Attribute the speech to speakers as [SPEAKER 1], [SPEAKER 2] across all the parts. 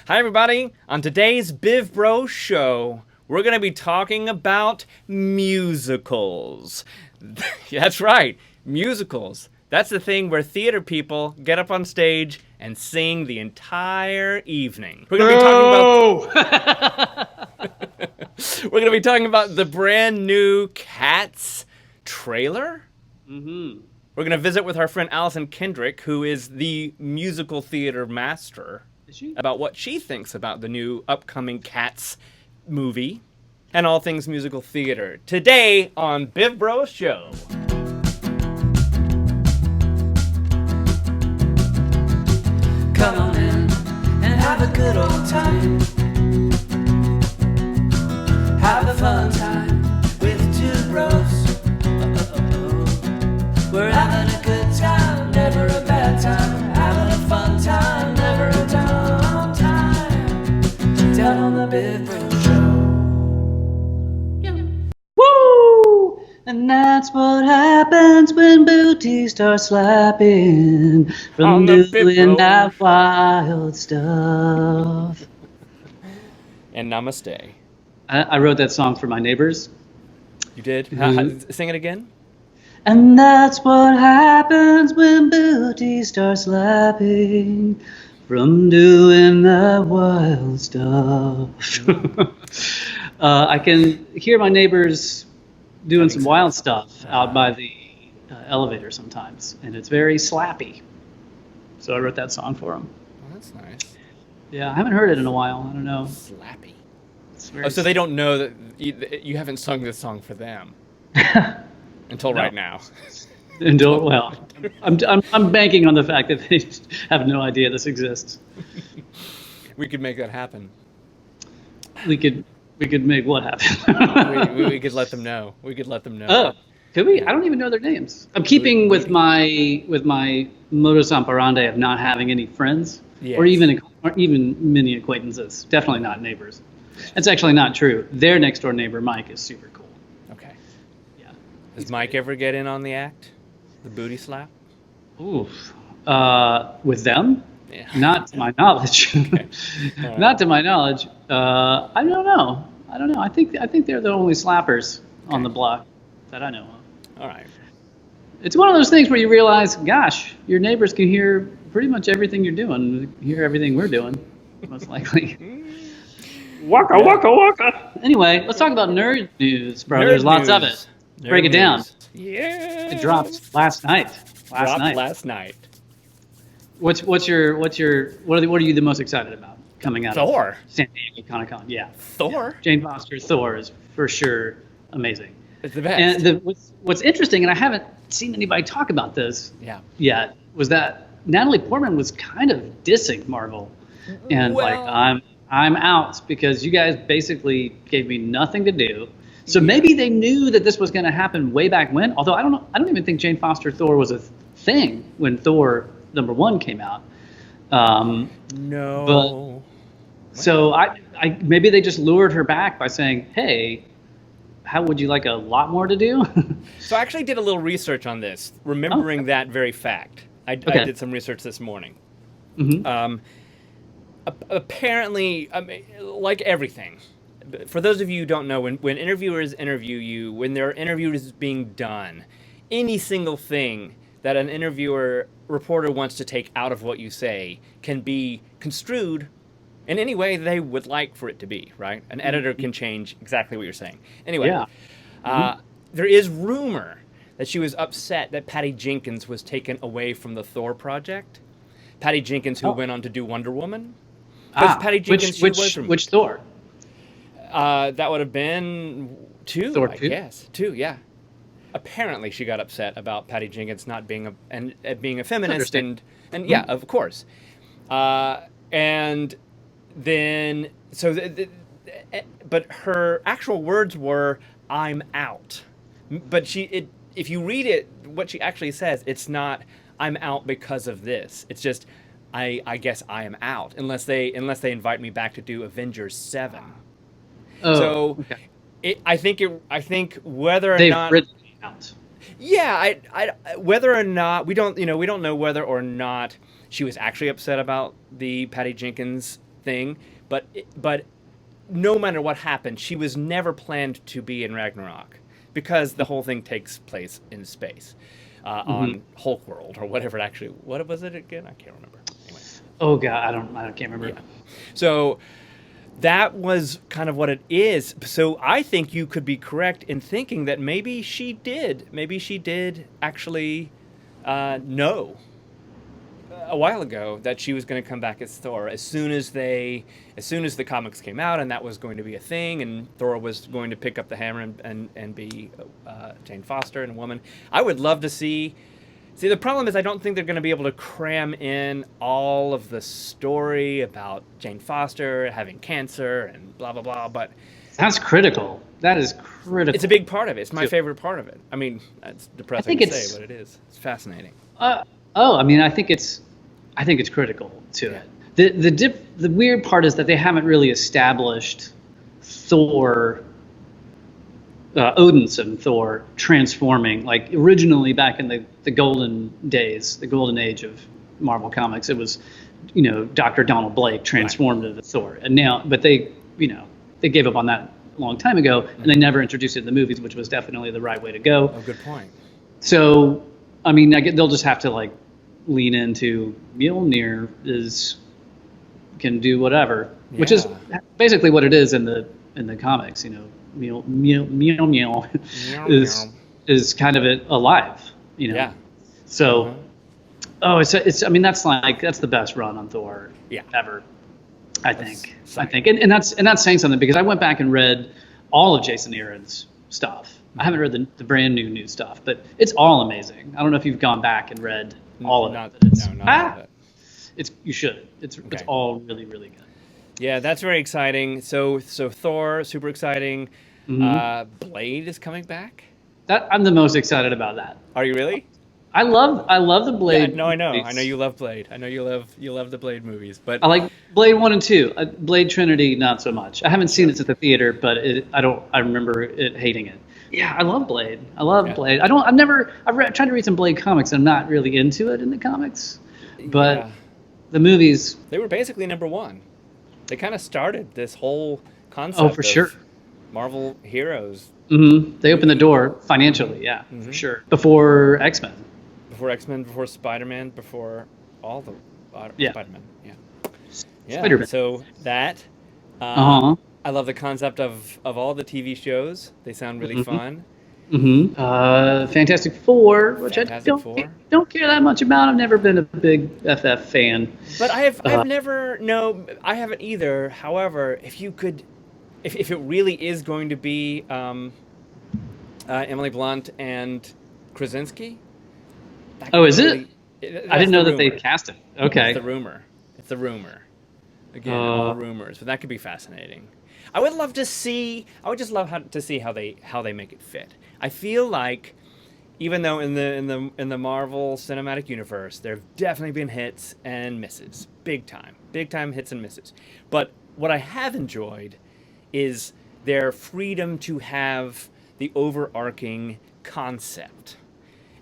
[SPEAKER 1] Hi, everybody. On today's BivBros Show, we're going to be talking about musicals. That's right, musicals. That's the thing where theater people get up on stage and sing the entire evening. We're going to be talking about the brand new Cats trailer.
[SPEAKER 2] Mm-hmm.
[SPEAKER 1] We're going to visit with our friend Alison Kendrick, who is the musical theater master, about what she thinks about the new upcoming Cats movie and all things musical theater. Today on BivBros Show.
[SPEAKER 3] Come on in and have a good old time. Have a fun time with two bros. We're having a good time, never a bad time. Having a fun time, never a down time. Down on the BivBros Show.
[SPEAKER 2] Yeah. Woo! And that's what happens when booties start slapping from doing that wild stuff.
[SPEAKER 1] And namaste.
[SPEAKER 2] I wrote that song for my neighbors.
[SPEAKER 1] You did?
[SPEAKER 2] Mm-hmm.
[SPEAKER 1] Sing it again?
[SPEAKER 2] And that's what happens when booties start slapping from doing that wild stuff. I can hear my neighbors doing some wild stuff out by the elevator sometimes, and it's very slappy. So I wrote that song for them.
[SPEAKER 1] Oh, that's nice.
[SPEAKER 2] Yeah, I haven't heard it in a while. I don't know.
[SPEAKER 1] Slappy.
[SPEAKER 2] Oh,
[SPEAKER 1] so they don't know that you haven't sung this song for them. Until right now.
[SPEAKER 2] Well, I'm banking on the fact that they have no idea this exists.
[SPEAKER 1] We could make that happen.
[SPEAKER 2] We could make what happen?
[SPEAKER 1] we could let them know. We could let them know.
[SPEAKER 2] Oh, could we? I don't even know their names. I'm keeping with my modus operandi of not having any friends,
[SPEAKER 1] yes.
[SPEAKER 2] or even many acquaintances. Definitely not neighbors. That's actually not true. Their next door neighbor, Mike, is super cool.
[SPEAKER 1] Okay.
[SPEAKER 2] Yeah.
[SPEAKER 1] Does Mike ever get in on the act? The booty slap?
[SPEAKER 2] Oof. With them?
[SPEAKER 1] Yeah.
[SPEAKER 2] Not to my knowledge.
[SPEAKER 1] Okay.
[SPEAKER 2] Not to my knowledge. I don't know. I think they're the only slappers on the block that I know of.
[SPEAKER 1] All right.
[SPEAKER 2] It's one of those things where you realize, gosh, your neighbors can hear pretty much everything you're doing, hear everything we're doing, most likely. Waka, waka, waka. Anyway, let's talk about nerd news, bro. There's lots of it. Break it down.
[SPEAKER 1] Yeah.
[SPEAKER 2] It dropped last night.
[SPEAKER 1] Last night.
[SPEAKER 2] What are you the most excited about coming out
[SPEAKER 1] Thor.
[SPEAKER 2] of San Diego Comic-Con? Yeah.
[SPEAKER 1] Thor?
[SPEAKER 2] Yeah. Jane Foster's Thor is for sure amazing.
[SPEAKER 1] It's the best.
[SPEAKER 2] And what's interesting, and I haven't seen anybody talk about this yet, was that Natalie Portman was kind of dissing Marvel. And I'm out because you guys basically gave me nothing to do. So maybe they knew that this was going to happen way back when. Although I don't even think Jane Foster Thor was a thing when Thor #1 came out.
[SPEAKER 1] No.
[SPEAKER 2] But so I maybe they just lured her back by saying, "Hey, how would you like a lot more to do?"
[SPEAKER 1] So I actually did a little research on this, remembering that very fact. I did some research this morning.
[SPEAKER 2] Mm-hmm.
[SPEAKER 1] Apparently, like everything, for those of you who don't know, when interviewers interview you, when there are interviews being done, any single thing that an reporter wants to take out of what you say can be construed in any way they would like for it to be, right? An editor can change exactly what you're saying. Anyway, there is rumor that she was upset that Patty Jenkins was taken away from the Thor project. Patty Jenkins, who went on to do Wonder Woman. Patty Jenkins,
[SPEAKER 2] which Thor?
[SPEAKER 1] That would have been 2,
[SPEAKER 2] Thor
[SPEAKER 1] I
[SPEAKER 2] 2?
[SPEAKER 1] guess. 2, yeah. Apparently, she got upset about Patty Jenkins not being a feminist, and yeah, of course. And then but her actual words were, "I'm out." But if you read it, what she actually says, it's not, "I'm out because of this." It's just, I guess I am out unless they invite me back to do Avengers 7.
[SPEAKER 2] Oh,
[SPEAKER 1] so
[SPEAKER 2] okay.
[SPEAKER 1] I think whether or
[SPEAKER 2] They've
[SPEAKER 1] not
[SPEAKER 2] written it out.
[SPEAKER 1] Yeah, whether or not we don't know whether or not she was actually upset about the Patty Jenkins thing, but no matter what happened, she was never planned to be in Ragnarok because the whole thing takes place in space, on Hulk World or whatever. What was it again? I can't remember. Anyway.
[SPEAKER 2] Oh God, I can't remember.
[SPEAKER 1] Yeah. So that was kind of what it is. So I think you could be correct in thinking that maybe she did actually know a while ago that she was going to come back as Thor as soon as the comics came out, and that was going to be a thing, and Thor was going to pick up the hammer and be Jane Foster and a woman. I would love to see. The problem is I don't think they're going to be able to cram in all of the story about Jane Foster having cancer and blah, blah, blah, but...
[SPEAKER 2] That's critical. That is critical.
[SPEAKER 1] It's a big part of it. It's my favorite part of it. I mean, it's depressing to say, but it is. It's fascinating.
[SPEAKER 2] I think it's critical to it. The weird part is that they haven't really established Thor... Odinson Thor transforming, like originally back in the golden days, the golden age of Marvel Comics, it was, Dr. Donald Blake transformed into Thor, and now, but they gave up on that a long time ago, and they never introduced it in the movies, which was definitely the right way to go.
[SPEAKER 1] Oh, good point.
[SPEAKER 2] So, I mean, they'll just have to like lean into Mjolnir can do whatever, which is basically what it is in the comics, Meow is kind of it alive, Yeah. So, it's. I mean, that's the best run on Thor ever. I think, and that's saying something, because I went back and read all of Jason Aaron's stuff. I haven't read the brand new stuff, but it's all amazing. I don't know if you've gone back and read all of it.
[SPEAKER 1] Not it.
[SPEAKER 2] You should. It's all really, really good.
[SPEAKER 1] Yeah, that's very exciting. So Thor, super exciting. Blade is coming back.
[SPEAKER 2] I'm the most excited about that.
[SPEAKER 1] Are you really?
[SPEAKER 2] I love the Blade.
[SPEAKER 1] Yeah, no, I know.
[SPEAKER 2] movies.
[SPEAKER 1] I know you love Blade. I know you love the Blade movies, but
[SPEAKER 2] I like Blade 1 and 2. Blade Trinity, not so much. I haven't seen it at the theater, but I remember it hating it. Yeah, I love Blade. Blade. I've tried to read some Blade comics, and I'm not really into it in the comics, but the movies.
[SPEAKER 1] They were basically number one. They kind of started this whole concept.
[SPEAKER 2] Oh, for sure.
[SPEAKER 1] Marvel heroes.
[SPEAKER 2] They opened the door financially, for sure. Before X-Men.
[SPEAKER 1] Before Spider-Man, before all the Spider-Man. Yeah.
[SPEAKER 2] Spider-Man.
[SPEAKER 1] So that. I love the concept of all the TV shows. They sound really fun.
[SPEAKER 2] Fantastic Four, which I don't care that much about. I've never been a big FF fan.
[SPEAKER 1] But I've never. No, I haven't either. However, if it really is going to be Emily Blunt and Krasinski.
[SPEAKER 2] Is it? I didn't know that they cast it. Okay.
[SPEAKER 1] It's the rumor. Again, all rumors, but that could be fascinating. I would love to see. I would just love to see how they make it fit. I feel like, even though in the Marvel Cinematic Universe, there have definitely been hits and misses, big time hits and misses. But what I have enjoyed is their freedom to have the overarching concept,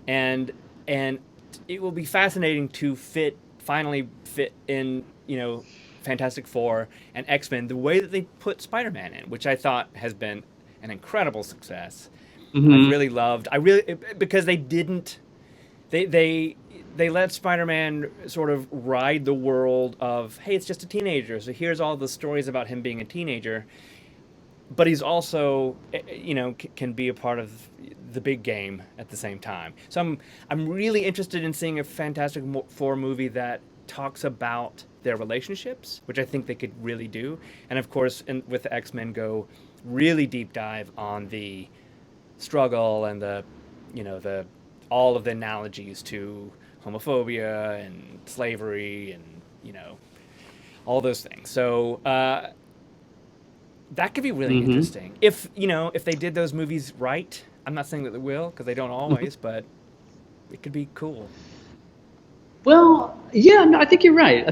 [SPEAKER 1] and it will be fascinating to finally fit in, Fantastic Four and X-Men the way that they put Spider-Man in, which I thought has been an incredible success. I really loved. Because they didn't. They let Spider-Man sort of ride the world of, hey, it's just a teenager, so here's all the stories about him being a teenager. But he's also, can be a part of the big game at the same time. So I'm really interested in seeing a Fantastic Four movie that talks about their relationships, which I think they could really do. And of course, with the X-Men, go really deep dive on the struggle and the all of the analogies to homophobia and slavery and all those things. So that could be really interesting if they did those movies right. I'm not saying that they will, because they don't always, but it could be cool.
[SPEAKER 2] Well, yeah, no, I think you're right.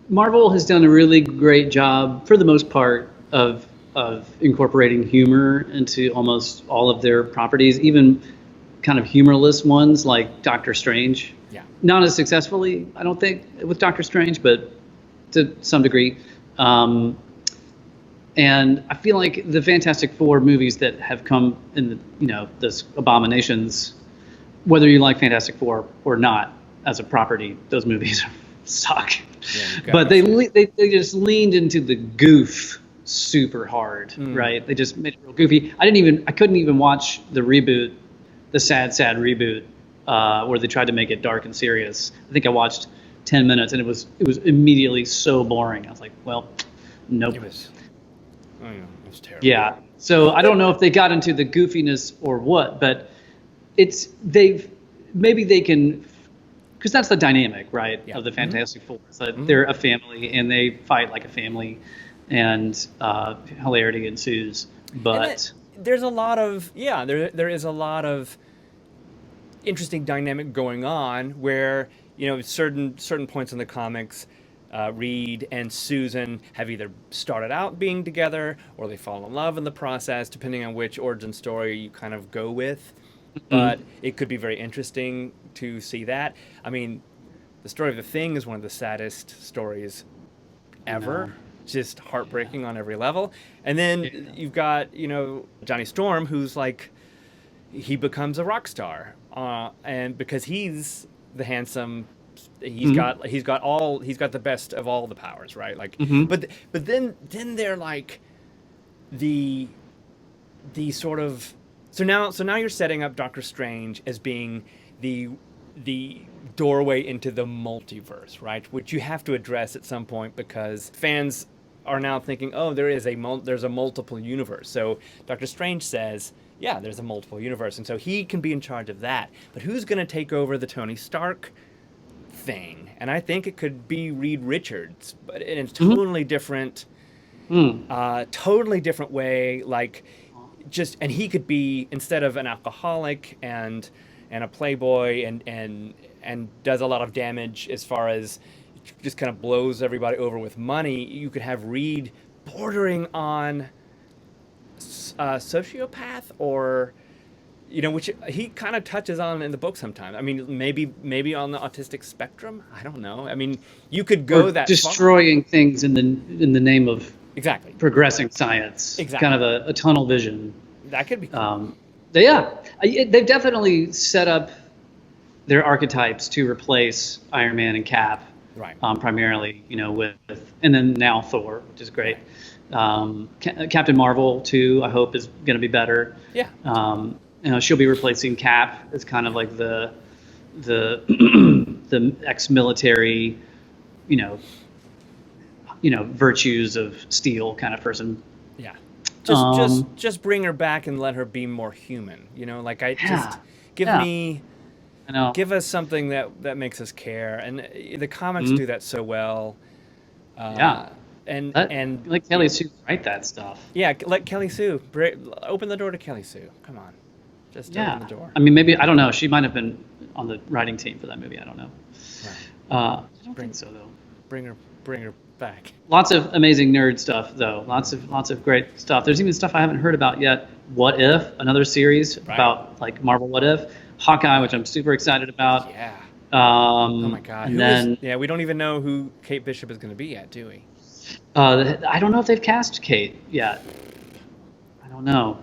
[SPEAKER 2] Marvel has done a really great job, for the most part, of incorporating humor into almost all of their properties, even kind of humorless ones like Doctor Strange.
[SPEAKER 1] Yeah.
[SPEAKER 2] Not as successfully, I don't think, with Doctor Strange, but to some degree. And I feel like the Fantastic Four movies that have come in this Abominations, whether you like Fantastic Four or not as a property, those movies suck. Yeah, but they just leaned into the goof super hard, right? They just made it real goofy. I couldn't even watch the reboot, the sad reboot, where they tried to make it dark and serious. I think I watched 10 minutes and it was immediately so boring. I was like, well, nope. It was terrible. Yeah. So I don't know if they got into the goofiness or what, but maybe they can, because that's the dynamic, right, of the Fantastic Four. So they're a family and they fight like a family, and hilarity ensues. But
[SPEAKER 1] there's a lot of there is a lot of interesting dynamic going on where certain points in the comics, Reed and Susan have either started out being together or they fall in love in the process, depending on which origin story you kind of go with. But it could be very interesting to see that. I mean, the story of The Thing is one of the saddest stories ever. Just heartbreaking on every level. And then you've got, Johnny Storm, who's like, he becomes a rock star. And because he's the handsome, he's got the best of all the powers, right? Like, but then they're like the sort of, so now you're setting up Doctor Strange as being the doorway into the multiverse, right? Which you have to address at some point because fans are now thinking, oh, there's a multiple universe. So Doctor Strange says, yeah, there's a multiple universe, and so he can be in charge of that. But who's going to take over the Tony Stark thing? And I think it could be Reed Richards, but in a totally different, totally different way. Like, and he could be, instead of an alcoholic and a playboy and does a lot of damage as far as just kind of blows everybody over with money, you could have Reed bordering on sociopath, or which he kind of touches on in the book sometimes. I mean, maybe on the autistic spectrum. I don't know. I mean, you could go or that
[SPEAKER 2] destroying far. Things in the name of
[SPEAKER 1] exactly
[SPEAKER 2] progressing science. Exactly, kind of a tunnel vision.
[SPEAKER 1] That could be cool.
[SPEAKER 2] They've definitely set up their archetypes to replace Iron Man and Cap,
[SPEAKER 1] right?
[SPEAKER 2] Primarily, with, and then now Thor, which is great. Captain Marvel too, I hope, is going to be better.
[SPEAKER 1] Yeah.
[SPEAKER 2] She'll be replacing Cap as kind of like the the ex-military, virtues of steel kind of person.
[SPEAKER 1] Yeah. Just bring her back and let her be more human. Give us something that makes us care, and the comics do that so well. And
[SPEAKER 2] let Kelly Sue write that stuff.
[SPEAKER 1] Yeah, let Kelly Sue open the door to Kelly Sue. Come on, just open the door.
[SPEAKER 2] I mean, maybe, I don't know. She might have been on the writing team for that movie. I don't know. Right. I don't think so though.
[SPEAKER 1] Bring her back.
[SPEAKER 2] Lots of amazing nerd stuff though. Lots of great stuff. There's even stuff I haven't heard about yet. What If? Another series about like Marvel What If. Hawkeye, which I'm super excited about.
[SPEAKER 1] Yeah.
[SPEAKER 2] Oh
[SPEAKER 1] my God. We don't even know who Kate Bishop is going to be yet, do we?
[SPEAKER 2] I don't know if they've cast Kate yet. I don't know.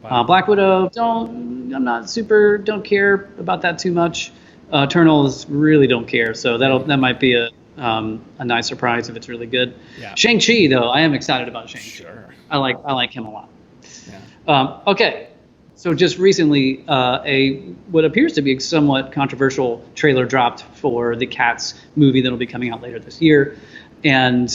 [SPEAKER 1] Wow.
[SPEAKER 2] Black Widow, don't care about that too much. Eternals really don't care, so that might be a nice surprise if it's really good.
[SPEAKER 1] Yeah.
[SPEAKER 2] Shang-Chi though, I am excited about Shang-Chi.
[SPEAKER 1] Sure.
[SPEAKER 2] I like him a lot.
[SPEAKER 1] Yeah.
[SPEAKER 2] Okay. So just recently, what appears to be a somewhat controversial trailer dropped for the Cats movie that'll be coming out later this year. And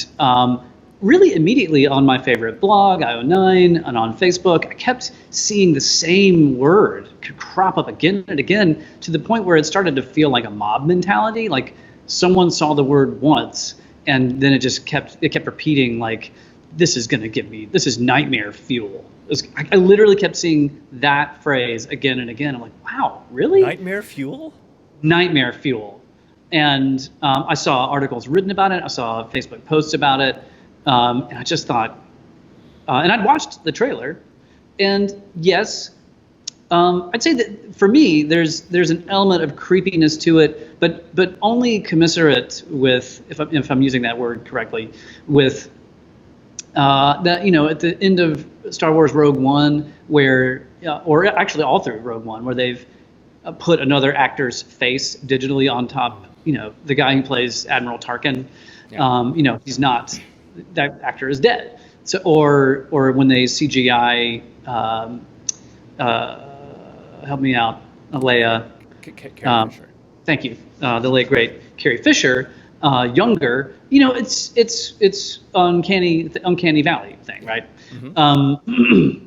[SPEAKER 2] really immediately on my favorite blog, IO9, and on Facebook, I kept seeing the same word crop up again and again, to the point where it started to feel like a mob mentality. Like someone saw the word once, and then it kept repeating, like, this is nightmare fuel. I literally kept seeing that phrase again and again. I'm like, wow, really?
[SPEAKER 1] Nightmare fuel?
[SPEAKER 2] Nightmare fuel. And I saw articles written about it. I saw Facebook posts about it. And I just thought, and I'd watched the trailer. And yes, I'd say that for me, there's an element of creepiness to it, but only commiserate with, if I'm using that word correctly, with that, you know, at the end of Star Wars Rogue One, where or actually all through Rogue One, where they've put another actor's face digitally on top. You know, the guy who plays Admiral Tarkin. Yeah. You know, he's not. That actor is dead. So, or when they CGI. Help me out, Leia.
[SPEAKER 1] Carrie Fisher.
[SPEAKER 2] Thank you, the late great Carrie Fisher, younger. You know, it's uncanny valley thing, right? Mm-hmm.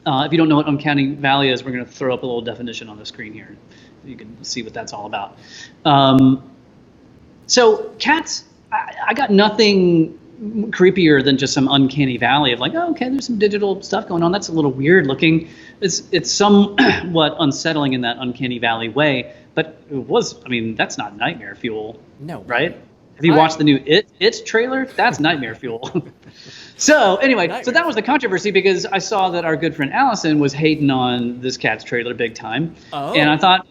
[SPEAKER 2] If you don't know what uncanny valley is, we're going to throw up a little definition on the screen here. You can see what that's all about. So cats, I got nothing creepier than just some uncanny valley of like, oh, okay, there's some digital stuff going on. That's a little weird looking. It's somewhat unsettling in that uncanny valley way. But it was, I mean, that's not nightmare fuel.
[SPEAKER 1] No.
[SPEAKER 2] Right? Have you watched the new It trailer? That's nightmare fuel. So anyway, so that was the controversy because I saw that our good friend Allison was hating on this Cats trailer big time. Oh. And I thought,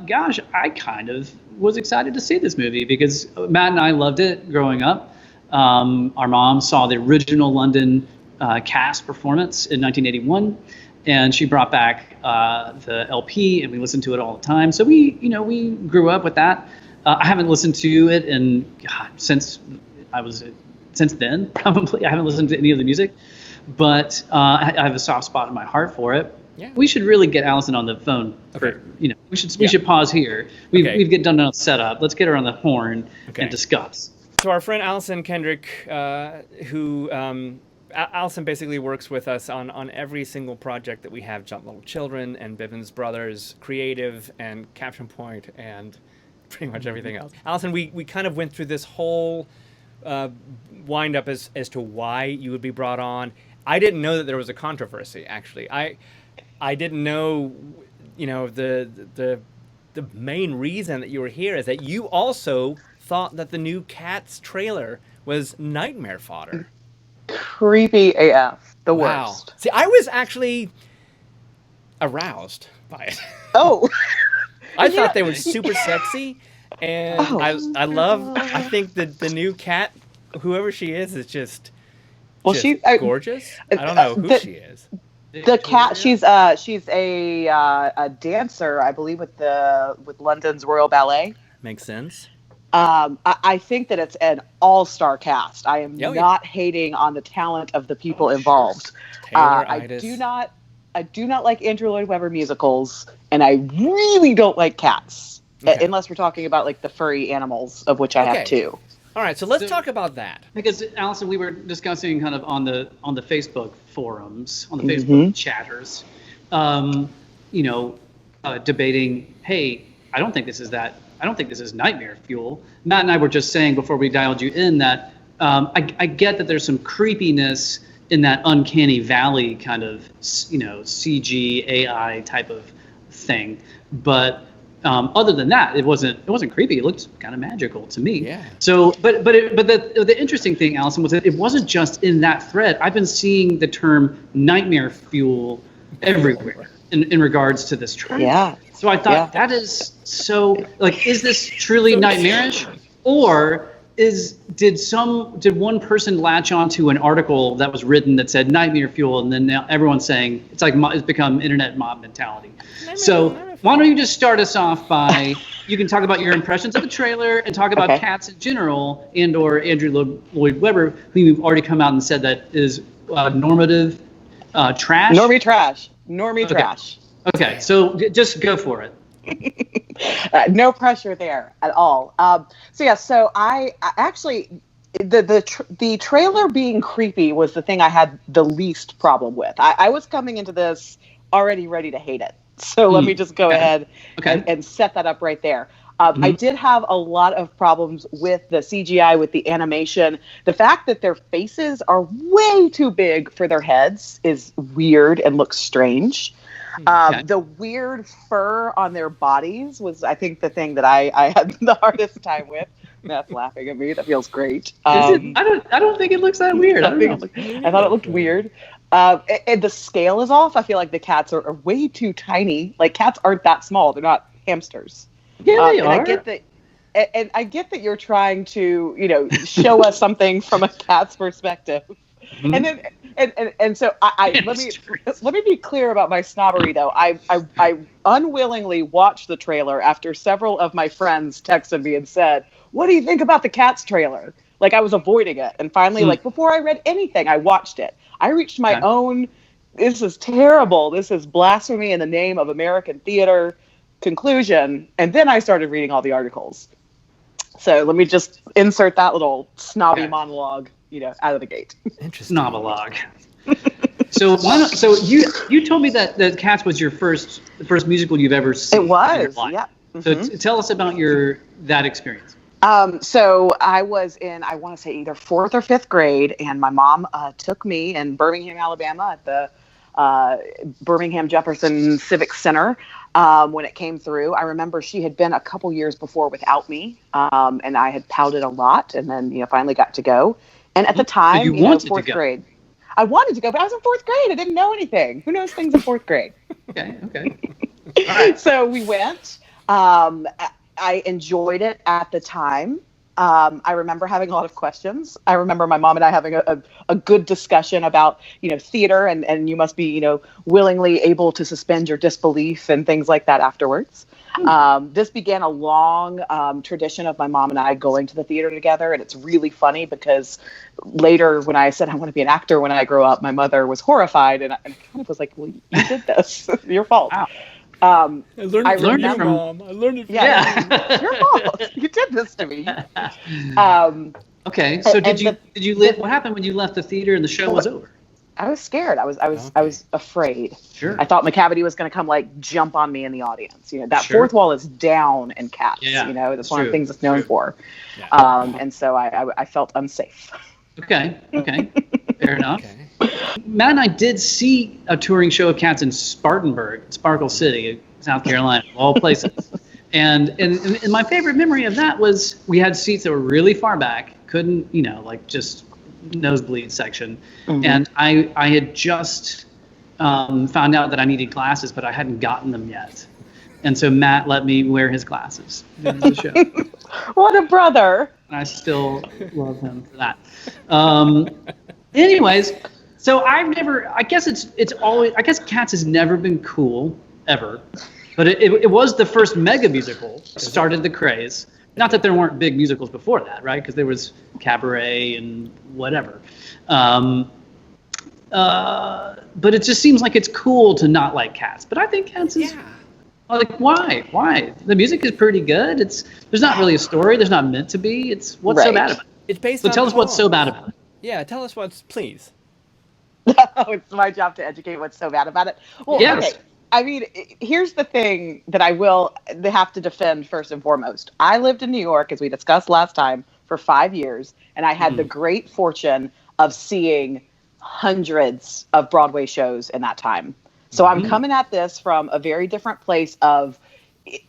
[SPEAKER 2] gosh, I kind of was excited to see this movie because Matt and I loved it growing up. Our mom saw the original London cast performance in 1981, and she brought back the LP, and we listened to it all the time. So we grew up with that. I haven't listened to it since then, probably. I haven't listened to any of the music, but I have a soft spot in my heart for it. Yeah. We should really get Allison on the phone. Okay. We should pause here. We've done enough setup. Let's get her on the horn and discuss.
[SPEAKER 1] So our friend Alison Kendrick, who Alison basically works with us on every single project that we have, Jump Little Children and BivBros Brothers Creative and Caption Point and pretty much everything else. Alison, we kind of went through this whole wind up as to why you would be brought on. I didn't know that there was a controversy, actually. I didn't know, the main reason that you were here is that you also thought that the new Cats trailer was nightmare fodder.
[SPEAKER 4] Creepy AF. The worst.
[SPEAKER 1] See, I was actually aroused by it.
[SPEAKER 4] Oh.
[SPEAKER 1] I thought they were super sexy, and I think that the new cat, whoever she is just gorgeous. I don't know who she is.
[SPEAKER 4] The cat, she's a dancer, I believe, with London's Royal Ballet.
[SPEAKER 1] Makes sense.
[SPEAKER 4] I think that it's an all-star cast. I am not hating on the talent of the people involved. I do not like Andrew Lloyd Webber musicals, and I really don't like cats, unless we're talking about like the furry animals, of which I have two.
[SPEAKER 1] All right, so let's talk about that.
[SPEAKER 2] Because Allison, we were discussing kind of on the Facebook forums, on the Facebook chatters, debating, hey, I don't think this is nightmare fuel. Matt and I were just saying before we dialed you in that I get that there's some creepiness in that uncanny valley kind of, CG AI type of thing, but other than that, it wasn't creepy. It looked kind of magical to me.
[SPEAKER 1] Yeah.
[SPEAKER 2] So, but the interesting thing, Allison, was that it wasn't just in that thread. I've been seeing the term nightmare fuel everywhere in regards to this trend.
[SPEAKER 4] Yeah.
[SPEAKER 2] So I thought that is so, like, is this truly nightmarish, or did one person latch onto an article that was written that said nightmare fuel, and then now everyone's saying it's become internet mob mentality. So why don't you just start us off by, you can talk about your impressions of the trailer and talk about Cats in general, and or Andrew Lloyd Webber, who you've already come out and said that is normative trash.
[SPEAKER 4] Normie trash.
[SPEAKER 2] Okay, so just go for it.
[SPEAKER 4] No pressure there at all. So I actually, the trailer being creepy was the thing I had the least problem with. I was coming into this already ready to hate it. So let me just go ahead and set that up right there. I did have a lot of problems with the CGI, with the animation. The fact that their faces are way too big for their heads is weird and looks strange. The weird fur on their bodies was, I think, the thing that I had the hardest time with. Matt's laughing at me. That feels great.
[SPEAKER 2] I don't think it looks that weird. I thought
[SPEAKER 4] it looked weird. And the scale is off. I feel like the cats are way too tiny. Like cats aren't that small. They're not hamsters.
[SPEAKER 2] Yeah, they
[SPEAKER 4] and
[SPEAKER 2] are.
[SPEAKER 4] I get that. And I get that you're trying to, show us something from a cat's perspective. Mm-hmm. And then, and so let me be clear about my snobbery though. I unwillingly watched the trailer after several of my friends texted me and said, "What do you think about the Cats trailer?" Like I was avoiding it, and finally, like before I read anything, I watched it. I reached my own. This is terrible. This is blasphemy in the name of American theater. Conclusion, and then I started reading all the articles. So let me just insert that little snobby monologue, out of the gate.
[SPEAKER 2] Interesting. Snob-a-log. So you told me that Cats was the first musical you've ever seen.
[SPEAKER 4] It was, yeah. Mm-hmm.
[SPEAKER 2] So tell us about that experience.
[SPEAKER 4] So I was in, I want to say either 4th or 5th grade, and my mom took me in Birmingham, Alabama at the Birmingham Jefferson Civic Center. When it came through, I remember she had been a couple years before without me, and I had pouted a lot, and then finally got to go. And at the time, 4th grade, I wanted to go, but I was in 4th grade. I didn't know anything. Who knows things in 4th grade?
[SPEAKER 2] Okay.
[SPEAKER 4] All right. So we went. I enjoyed it at the time. I remember having a lot of questions. I remember my mom and I having a good discussion about, theater and you must be, willingly able to suspend your disbelief and things like that afterwards. This began a long tradition of my mom and I going to the theater together. And it's really funny because later when I said I want to be an actor when I grow up, my mother was horrified and I kind of was like, well, you did this. Your fault.
[SPEAKER 2] Wow.
[SPEAKER 1] I learned it from Mom. I learned it from
[SPEAKER 4] Mom. Your fault. You did this to me.
[SPEAKER 2] Okay. So did you leave? What happened when you left the theater and the show was over?
[SPEAKER 4] I was scared. I was afraid.
[SPEAKER 2] Sure.
[SPEAKER 4] I thought McCavity was going to come jump on me in the audience. That fourth wall is down in Cats.
[SPEAKER 2] Yeah,
[SPEAKER 4] that's one of the things it's known for.
[SPEAKER 2] Yeah.
[SPEAKER 4] And so I felt unsafe.
[SPEAKER 2] Okay. Fair enough. Okay. Matt and I did see a touring show of Cats in Spartanburg, Sparkle City, South Carolina, of all places. and my favorite memory of that was we had seats that were really far back, couldn't, just nosebleed section. Mm-hmm. And I had just found out that I needed glasses, but I hadn't gotten them yet. And so Matt let me wear his glasses during the show.
[SPEAKER 4] What a brother.
[SPEAKER 2] And I still love him for that. Anyways, so I guess Cats has never been cool, ever. But it was the first mega musical, started the craze. Not that there weren't big musicals before that, right? Because there was Cabaret and whatever. But it just seems like it's cool to not like Cats. But I think Cats is... Yeah. Like, why? Why? The music is pretty good. There's not really a story. There's not meant to be. What's so bad about it?
[SPEAKER 1] It's based
[SPEAKER 2] on
[SPEAKER 1] tell
[SPEAKER 2] us what's so bad about it.
[SPEAKER 1] Yeah, tell us please.
[SPEAKER 4] It's my job to educate what's so bad about it. Well,
[SPEAKER 2] yes.
[SPEAKER 4] Okay. I mean, here's the thing that I will have to defend first and foremost. I lived in New York, as we discussed last time, for 5 years, and I had the great fortune of seeing hundreds of Broadway shows in that time. So I'm coming at this from a very different place of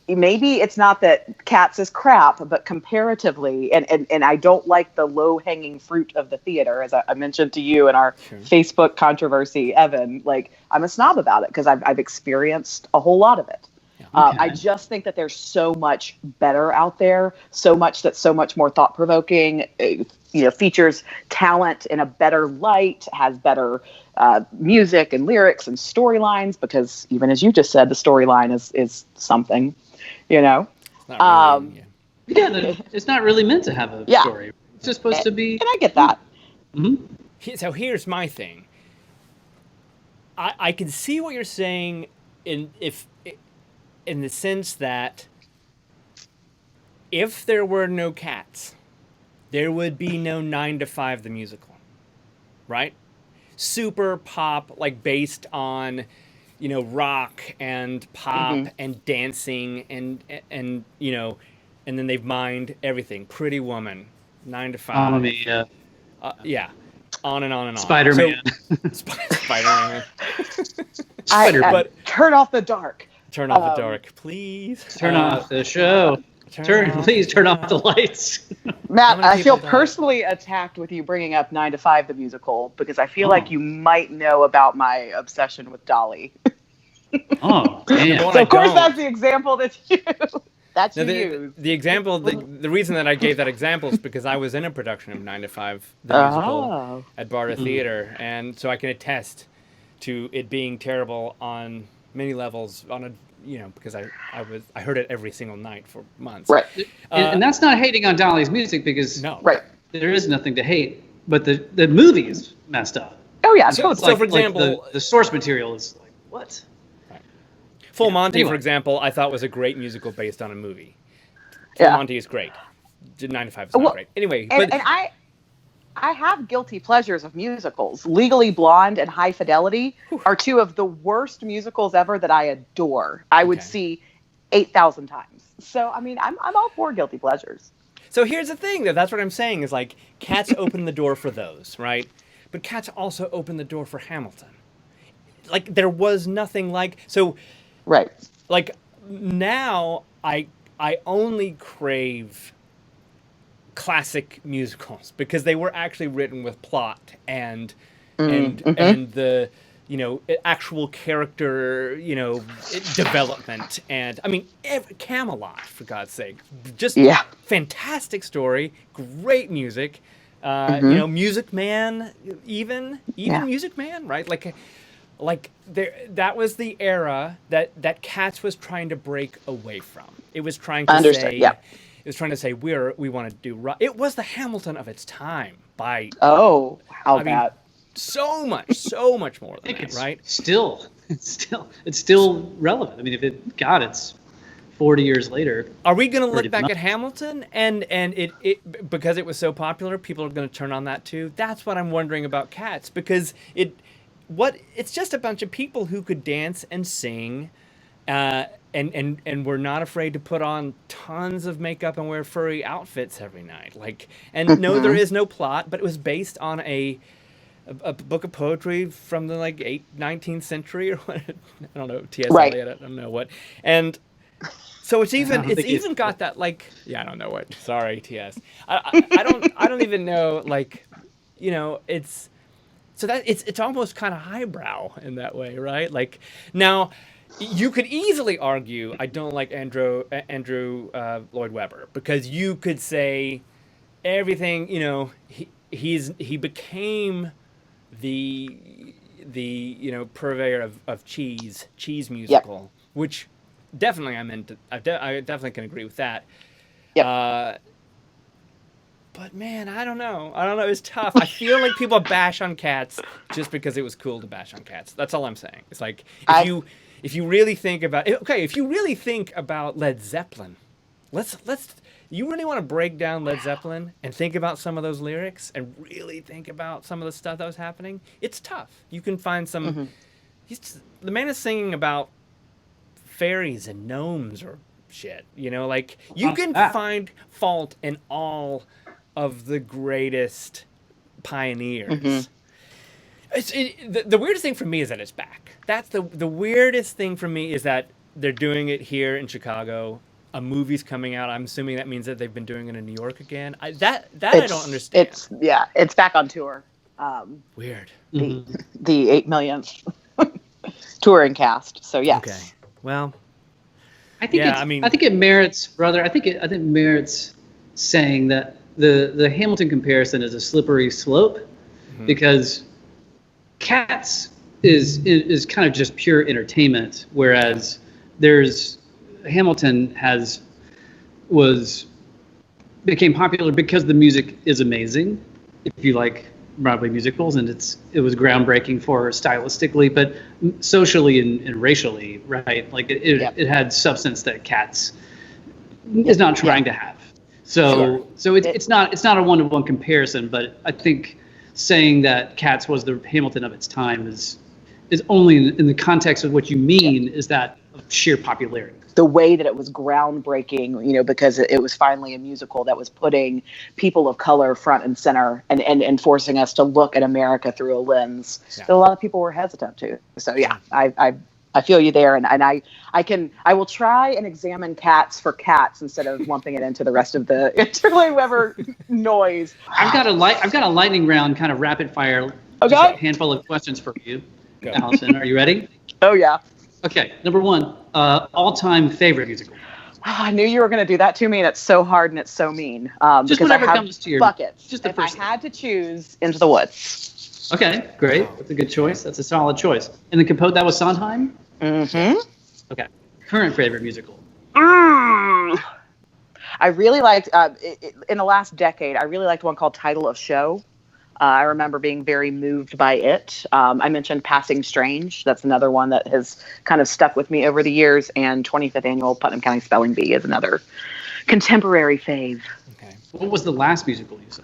[SPEAKER 4] maybe it's not that Cats is crap, but comparatively, and I don't like the low-hanging fruit of the theater, as I mentioned to you in our Facebook controversy, Evan. I'm a snob about it because I've experienced a whole lot of it. Okay. I just think that there's so much better out there, so much that's so much more thought-provoking, features talent in a better light, has better music and lyrics and storylines, because even as you just said, the storyline is something,
[SPEAKER 1] It's not really,
[SPEAKER 2] it's not really meant to have a story. It's just supposed to be...
[SPEAKER 4] And I get that.
[SPEAKER 1] Mm-hmm. So here's my thing. I can see what you're saying in the sense that if there were no Cats, there would be no 9 to 5 the musical, right? Super pop, based on, rock and pop and dancing and and then they've mined everything. Pretty Woman, 9 to 5. Yeah. On and on and on.
[SPEAKER 2] Spider-Man.
[SPEAKER 1] Spider-Man.
[SPEAKER 4] But turn off the dark.
[SPEAKER 1] Turn off the dark, please.
[SPEAKER 2] Turn off the show. Please turn off the lights.
[SPEAKER 4] Matt, I feel
[SPEAKER 1] died?
[SPEAKER 4] personally attacked with you bringing up 9 to 5 the musical because I feel like you might know about my obsession with Dolly.
[SPEAKER 2] Oh, damn.
[SPEAKER 4] So of course that's the example that you use.
[SPEAKER 1] The example, the reason that I gave that example is because I was in a production of 9 to 5 the musical at Barter Theater, and so I can attest to it being terrible on many levels. Because I heard it every single night for months.
[SPEAKER 4] Right.
[SPEAKER 2] And that's not hating on Dolly's music because there is nothing to hate, but the movie is messed up.
[SPEAKER 4] Oh yeah.
[SPEAKER 1] So for example,
[SPEAKER 2] the source material is like what?
[SPEAKER 1] Full Monty, for example, I thought was a great musical based on a movie. Full Monty is great. 9 to 5 is not great. Anyway,
[SPEAKER 4] and I have guilty pleasures of musicals. Legally Blonde and High Fidelity are two of the worst musicals ever that I adore. I would see 8,000 times. So I mean, I'm all for guilty pleasures.
[SPEAKER 1] So here's the thing, though. That's what I'm saying is like Cats opened the door for those, right? But Cats also opened the door for Hamilton. Like there was nothing like so.
[SPEAKER 4] Right.
[SPEAKER 1] Like now I only crave classic musicals because they were actually written with plot and the actual character development, and I mean Camelot, for God's sake, just fantastic story, great music, Music Man, even Music Man, right? Like that was the era that Cats was trying to break away from. It was trying to say, it was trying to say we want to do. It was the Hamilton of its time.
[SPEAKER 4] How bad?
[SPEAKER 1] Mean, so much more than that, right?
[SPEAKER 2] It's still relevant. I mean, it's 40 years later.
[SPEAKER 1] Are we going to look back at Hamilton and it because it was so popular, people are going to turn on that too? That's what I'm wondering about Cats, because it's just a bunch of people who could dance and sing, and were not afraid to put on tons of makeup and wear furry outfits every night. No, there is no plot, but it was based on a book of poetry from the 19th century or what? I don't know, T.S. Eliot, I don't know what. And so it's even got that I don't know what. Sorry, T.S. I don't even know it's. So that it's almost kind of highbrow in that way, right? Like now, you could easily argue I don't like Andrew Lloyd Webber, because you could say everything. He became the purveyor of cheese musical, which definitely I'm into. I definitely can agree with that. Yeah. But man, I don't know. It's tough. I feel like people bash on Cats just because it was cool to bash on Cats. That's all I'm saying. It's like if you really think about Led Zeppelin, you really want to break down Led Zeppelin and think about some of those lyrics and really think about some of the stuff that was happening. It's tough. You can find some. The man is singing about fairies and gnomes or shit. You can find fault in all of the greatest pioneers. The weirdest thing for me is that it's back. That's the weirdest thing for me, is that they're doing it here in Chicago. A movie's coming out. I'm assuming that means that they've been doing it in New York again. I don't understand.
[SPEAKER 4] It's back on tour.
[SPEAKER 1] Weird.
[SPEAKER 4] The 8 millionth touring cast. So yes.
[SPEAKER 1] Okay. Well,
[SPEAKER 2] I think it merits, brother. I think it merits saying that the Hamilton comparison is a slippery slope, because Cats is kind of just pure entertainment, whereas Hamilton became popular because the music is amazing. If you like Broadway musicals, and it was groundbreaking for stylistically, but socially and racially, right? Like it had substance that Cats is not trying to have. So it's not a one-to-one comparison, but I think saying that Cats was the Hamilton of its time is only in the context of what you mean, is that of sheer popularity.
[SPEAKER 4] The way that it was groundbreaking, because it was finally a musical that was putting people of color front and center and forcing us to look at America through a lens that a lot of people were hesitant to. So I I feel you there, and I will try and examine cats for cats instead of lumping it into the rest of the interweaver noise.
[SPEAKER 2] I've got a lightning round, kind of rapid fire.
[SPEAKER 4] Okay.
[SPEAKER 2] Just a handful of questions for you, Alison. Are you ready?
[SPEAKER 4] Oh yeah.
[SPEAKER 2] Okay. Number one, all-time favorite musical.
[SPEAKER 4] I knew you were going to do that to me, and it's so hard and it's so mean.
[SPEAKER 2] Just
[SPEAKER 4] because
[SPEAKER 2] whatever
[SPEAKER 4] I have
[SPEAKER 2] comes to your
[SPEAKER 4] buckets.
[SPEAKER 2] Just the
[SPEAKER 4] if
[SPEAKER 2] first.
[SPEAKER 4] I had to choose, Into the Woods.
[SPEAKER 2] Okay, great. That's a good choice. That's a solid choice. And then composed that was Sondheim.
[SPEAKER 4] Mm-hmm.
[SPEAKER 2] Okay. Current favorite musical.
[SPEAKER 4] I really liked in the last decade. I really liked one called Title of Show. I remember being very moved by it. I mentioned Passing Strange. That's another one that has kind of stuck with me over the years. And 25th Annual Putnam County Spelling Bee is another contemporary fave.
[SPEAKER 2] Okay. What was the last musical you saw?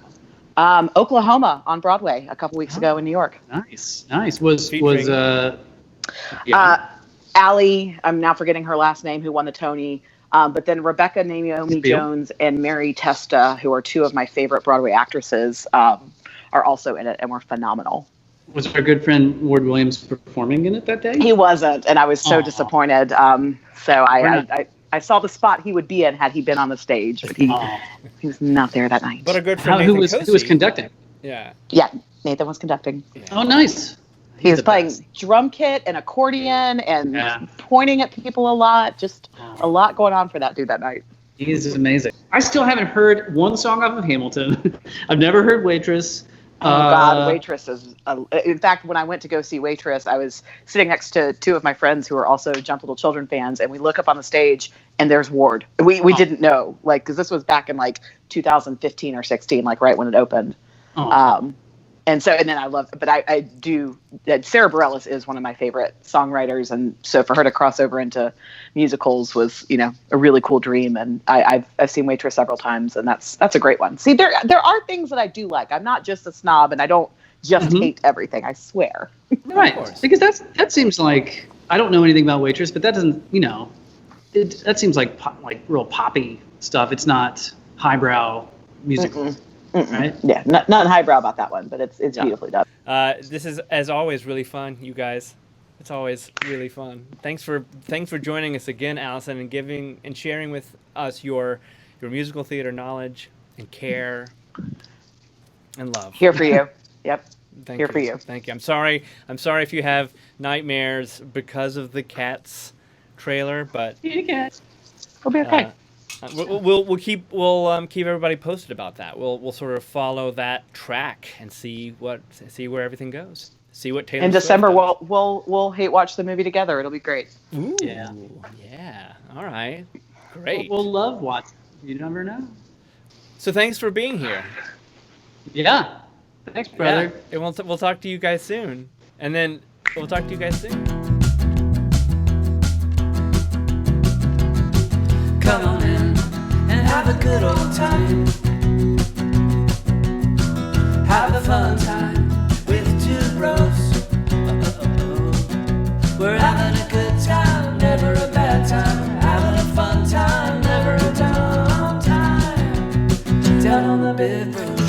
[SPEAKER 4] Oklahoma on Broadway a couple weeks ago in New York.
[SPEAKER 2] Nice. Was
[SPEAKER 4] Allie, I'm now forgetting her last name, who won the Tony. But then Rebecca Naomi Jones and Mary Testa, who are two of my favorite Broadway actresses, are also in it and were phenomenal.
[SPEAKER 2] Was our good friend Ward Williams performing in it that day?
[SPEAKER 4] He wasn't, and I was so disappointed. So I saw the spot he would be in had he been on the stage, but he was not there that night.
[SPEAKER 1] But a good friend,
[SPEAKER 2] who was conducting?
[SPEAKER 1] Yeah,
[SPEAKER 4] Nathan was conducting.
[SPEAKER 2] Yeah. Oh, nice.
[SPEAKER 4] He was playing drum kit and accordion and pointing at people a lot. Just a lot going on for that dude that night.
[SPEAKER 2] He's amazing. I still haven't heard one song off of Hamilton. I've never heard Waitress.
[SPEAKER 4] Oh God, Waitress is. In fact, when I went to go see Waitress, I was sitting next to two of my friends who are also Jump Little Children fans, and we look up on the stage, and there's Ward. We didn't know, like, because this was back in like 2015 or 16, like right when it opened. And then I love, but I do. Sarah Bareilles is one of my favorite songwriters, and so for her to cross over into musicals was, a really cool dream. And I've seen Waitress several times, and that's a great one. See, there are things that I do like. I'm not just a snob, and I don't just hate everything. I swear.
[SPEAKER 2] Right, because that seems like, I don't know anything about Waitress, but that doesn't, that seems like real poppy stuff. It's not highbrow musical. Right? Yeah,
[SPEAKER 4] nothing highbrow about that one, but it's beautifully done.
[SPEAKER 1] This is, as always, really fun, you guys. It's always really fun. Thanks for joining us again, Alison, and giving and sharing with us your musical theater knowledge and care and love.
[SPEAKER 4] Here for you. Yep.
[SPEAKER 1] Thank you. Thank you. I'm sorry if you have nightmares because of the Cats trailer, but
[SPEAKER 4] We'll be okay.
[SPEAKER 1] We'll keep everybody posted about that. We'll sort of follow that track and see where everything goes. See what Taylor
[SPEAKER 4] in December we'll hate watch the movie together. It'll be great.
[SPEAKER 1] Ooh, yeah. All right. Great.
[SPEAKER 2] We'll love watching. You never know.
[SPEAKER 1] So thanks for being here.
[SPEAKER 2] Yeah. Thanks, brother.
[SPEAKER 1] Yeah. And we'll talk to you guys soon. And then we'll talk to you guys soon.
[SPEAKER 3] Come on in and have a good old time. Have a fun time with two bros. We're having a good time, never a bad time. Having a fun time, never a dumb time. Down on the BivBros